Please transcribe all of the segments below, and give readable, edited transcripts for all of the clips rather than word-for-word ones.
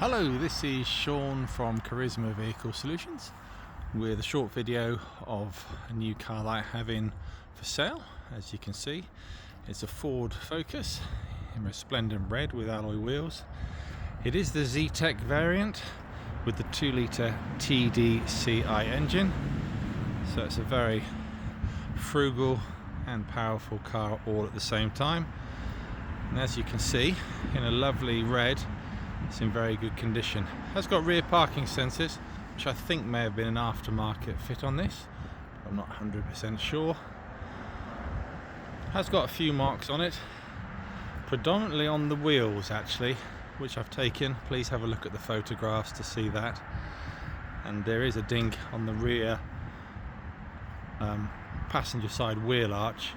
Hello, this is Sean from Charisma Vehicle Solutions with a short video of a new car that I have in for sale. As you can see, it's a Ford Focus in resplendent red with alloy wheels. It is the Zetec variant with the 2-litre TDCi engine, so it's a very frugal and powerful car all at the same time. And as you can see, in a lovely red, it's in very good condition. It has got rear parking sensors, which I think may have been an aftermarket fit on this. I'm not 100% sure. It has got a few marks on it, predominantly on the wheels actually, which I've taken. Please have a look at the photographs to see that. And there is a ding on the rear passenger side wheel arch,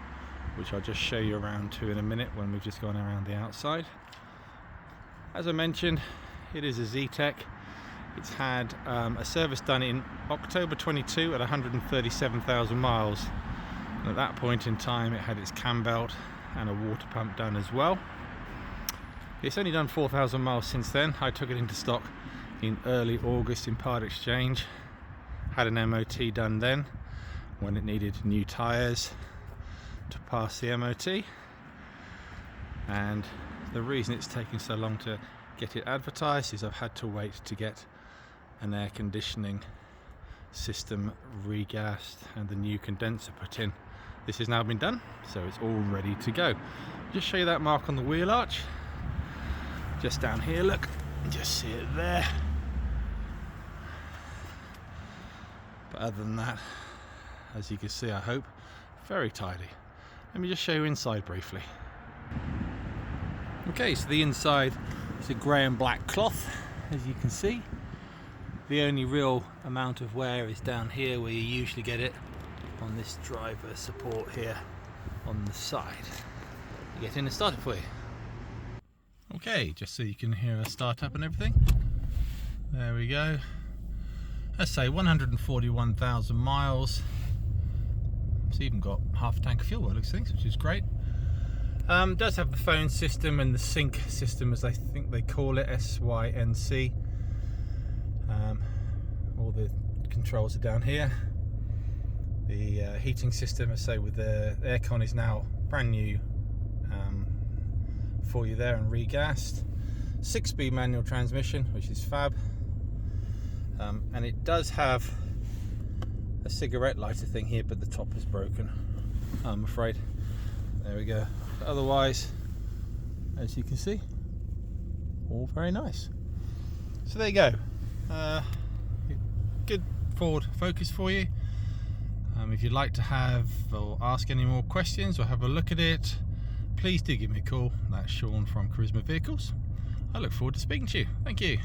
which I'll just show you around to in a minute when we've just gone around the outside. As I mentioned, it is a Zetec. It's had a service done in October 22 at 137,000 miles. And at that point in time, it had its CAMBELT and a water pump done as well. It's only done 4,000 miles since then. I took it into stock in early August in part exchange. Had an MOT done then when it needed new tyres to pass the MOT. And the reason it's taking so long to get it advertised is I've had to wait to get an air conditioning system regassed and the new condenser put in. This has now been done, so it's all ready to go. Just show you that mark on the wheel arch. Just down here, look, just see it there. But other than that, as you can see, I hope, very tidy. Let me just show you inside briefly. Okay, so the inside is a grey and black cloth, as you can see. The only real amount of wear is down here where you usually get it on this driver support here on the side. You get in and start it for you. Okay, just so you can hear a start up and everything. There we go. Let's say 141,000 miles. It's even got half a tank of fuel by the looks of things, which is great. Does have the phone system and the sync system, as I think they call it, SYNC. All the controls are down here. The heating system, I say, with the aircon is now brand new for you there and regassed. 6-speed manual transmission, which is fab. And it does have a cigarette lighter thing here, but the top is broken, I'm afraid. There we go. But otherwise, as you can see, all very nice. So there you go. Good Ford Focus for you. If you'd like to have or ask any more questions or have a look at it, please do give me a call. That's Sean from Charisma Vehicles. I look forward to speaking to you. Thank you.